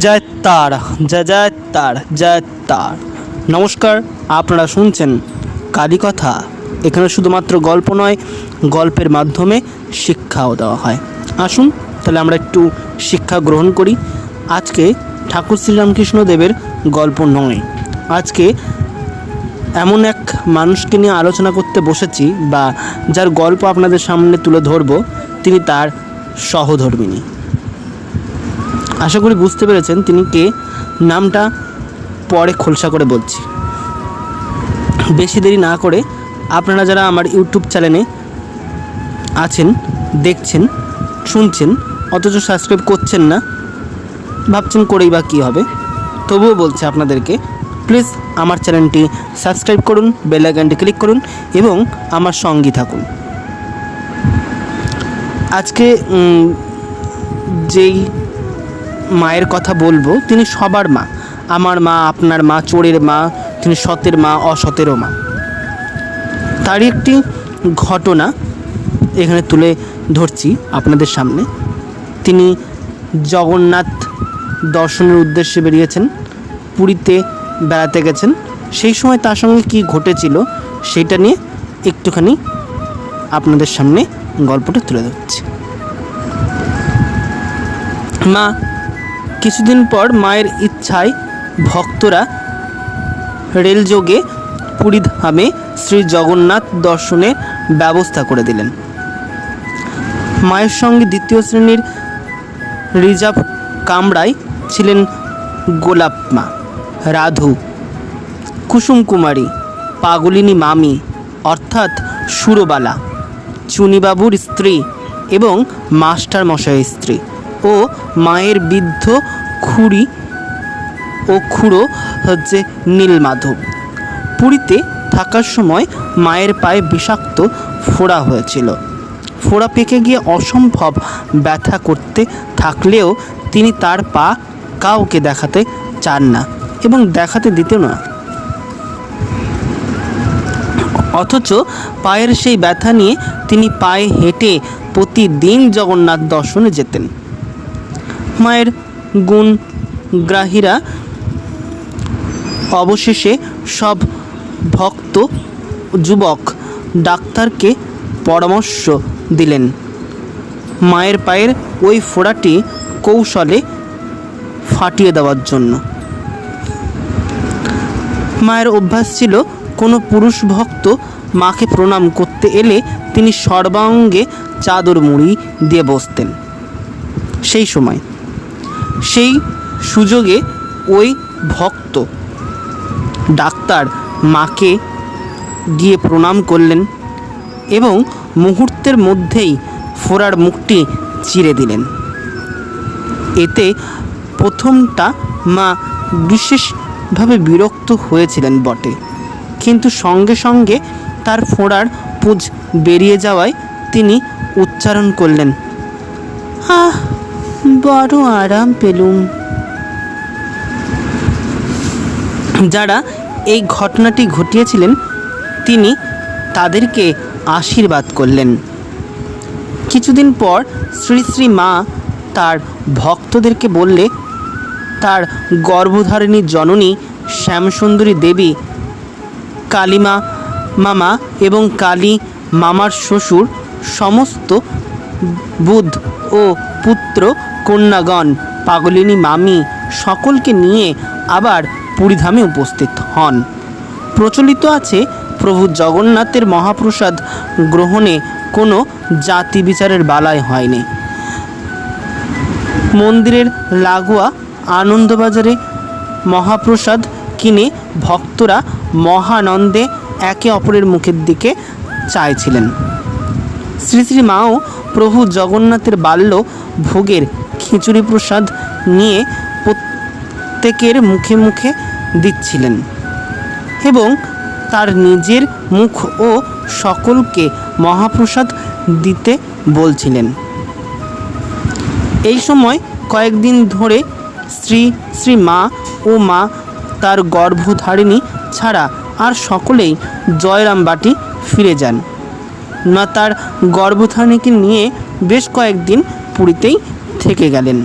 জয় তারা, জয় জয় তার, জয় তার। নমস্কার, আপনারা শুনছেন কালীকথা। এখানে শুধুমাত্র গল্প নয়, গল্পের মাধ্যমে শিক্ষাও দেওয়া হয়। আসুন তাহলে আমরা একটু শিক্ষা গ্রহণ করি। আজকে ঠাকুর শ্রীরামকৃষ্ণদেবের গল্প নয়, আজকে এমন এক মানুষকে নিয়ে আলোচনা করতে বসেছি, বা যার গল্প আপনাদের সামনে তুলে ধরব। তিনি তার সহধর্মিণী। আশা করি বুঝতে পেরেছেন তিনি কে। নামটা পরে খোলসা করে বলছি। বেশি দেরি না করে আপনারা যারা আমার ইউটিউব চ্যানেলে আছেন, দেখছেন, শুনছেন, অথচ সাবস্ক্রাইব করছেন না, ভাবছেন করেই বা কী হবে, তবুও বলছে আপনাদেরকে, প্লিজ আমার চ্যানেলটি সাবস্ক্রাইব করুন, বেল আইকনটি ক্লিক করুন এবং আমার সঙ্গী থাকুন। আজকে যেই মায়ের কথা বলবো, তিনি সবার মা। আমার মা, আপনার মা, চোরের মা, তিনি সতের মা, অসতেরও মা। তারই একটি ঘটনা এখানে তুলে ধরছি আপনাদের সামনে। তিনি জগন্নাথ দর্শনের উদ্দেশ্যে বেরিয়েছেন, পুরীতে বেড়াতে গেছেন। সেই সময় তার সঙ্গে কী ঘটেছিল সেটা নিয়ে একটুখানি আপনাদের সামনে গল্পটা তুলে ধরছি। মা কিছুদিন পর মায়ের ইচ্ছায় ভক্তরা রেলযোগে পুরীধামে শ্রী জগন্নাথ দর্শনের ব্যবস্থা করে দিলেন। মায়ের সঙ্গে দ্বিতীয় শ্রেণীর রিজার্ভ কামরায় ছিলেন গোলাপ মা, রাধু, কুসুম কুমারী, পাগলিনী মামি অর্থাৎ সুরবালা, চুনিবাবুর স্ত্রী এবং মাস্টার মশাইয়ের স্ত্রী ও মায়ের বৃদ্ধ খুড়ি ও খুড়ো হচ্ছে নীলমাধব। পুরীতে থাকার সময় মায়ের পায়ে বিষাক্ত ফোড়া হয়েছিল। ফোড়া পেকে গিয়ে অসম্ভব ব্যথা করতে থাকলেও তিনি তার পা কাউকে দেখাতে চান না এবং দেখাতে দিতেও না। অথচ পায়ের সেই ব্যথা নিয়ে তিনি পায়ে হেঁটে প্রতিদিন জগন্নাথ দর্শনে যেতেন। মায়ের গুণগ্রাহীরা অবশেষে সব ভক্ত যুবক ডাক্তারকে পরামর্শ দিলেন মায়ের পায়ের ওই ফোড়াটি কৌশলে ফাটিয়ে দেওয়ার জন্য। মায়ের অভ্যাস ছিল, কোনো পুরুষ ভক্ত মাকে প্রণাম করতে এলে তিনি সর্বাঙ্গে চাদর মুড়ি দিয়ে বসতেন। সেই সুযোগে ওই ভক্ত ডাক্তার মাকে গিয়ে প্রণাম করলেন এবং মুহূর্তের মধ্যেই ফোড়ার মুখটি চিরে দিলেন। এতে প্রথমটা মা বিশেষভাবে বিরক্ত হয়েছিলেন বটে, কিন্তু সঙ্গে সঙ্গে তার ফোড়ার পুঁজ বেরিয়ে যাওয়ায় তিনি উচ্চারণ করলেন, আহ, বড় আরাম পেলুম। যারা এই ঘটনাটি ঘটিয়েছিলেন তিনি তাদেরকে আশীর্বাদ করলেন। কিছুদিন পর শ্রী শ্রী মা তার ভক্তদেরকে বললে তার গর্ভধারিণী জননী শ্যামসুন্দরী দেবী, কালীমা মামা এবং কালী মামার শ্বশুর সমস্ত বুধ ও পুত্র কন্যাগণ, পাগলিনী মামি সকলকে নিয়ে আবার পুরীধামে উপস্থিত হন। প্রচলিত আছে, প্রভু জগন্নাথের মহাপ্রসাদ গ্রহণে কোনো জাতি বিচারের বালাই হয়নি। মন্দিরের লাগোয়া আনন্দবাজারে মহাপ্রসাদ কিনে ভক্তরা মহানন্দে একে অপরের মুখের দিকে চাইছিলেন। শ্রী শ্রী মাও প্রভু জগন্নাথের বাল্য ভোগের খিচুড়ি প্রসাদ নিয়ে প্রত্যেকের মুখে মুখে দিচ্ছিলেন এবং তার নিজের মুখ ও সকলকে মহাপ্রসাদ দিতে বলছিলেন। এই সময় কয়েকদিন ধরে শ্রী শ্রী মা ও মা তার গর্ভধারিণী ছাড়া আর সকলেই জয়রামবাটি ফিরে যান। না তার গর্ভধারিণীকে নিয়ে বেশ কয়েকদিন পুরীতেই থেকে গেলেন।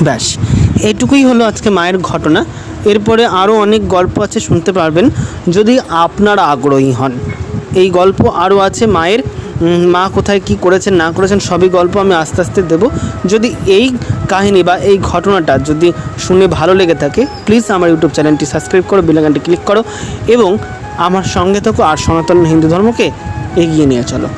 ব্যাস এইটুকুই হলো আজকে মায়ের ঘটনা। এরপরে আরও অনেক গল্প আছে, শুনতে পারবেন যদি আপনারা আগ্রহী হন। এই গল্প আরও আছে মায়ের, মা কোথায় কি করেছেন না করেছেন সবই গল্প আমি আস্তে আস্তে দেবো। যদি এই কাহিনী বা এই ঘটনাটা যদি শুনে ভালো লেগে থাকে, প্লিজ আমার ইউটিউব চ্যানেলটি সাবস্ক্রাইব করো, বেল আইকনটি ক্লিক করো এবং আমার সঙ্গে থাকো আর সনাতন হিন্দু ধর্মকে এগিয়ে নিয়ে চলো।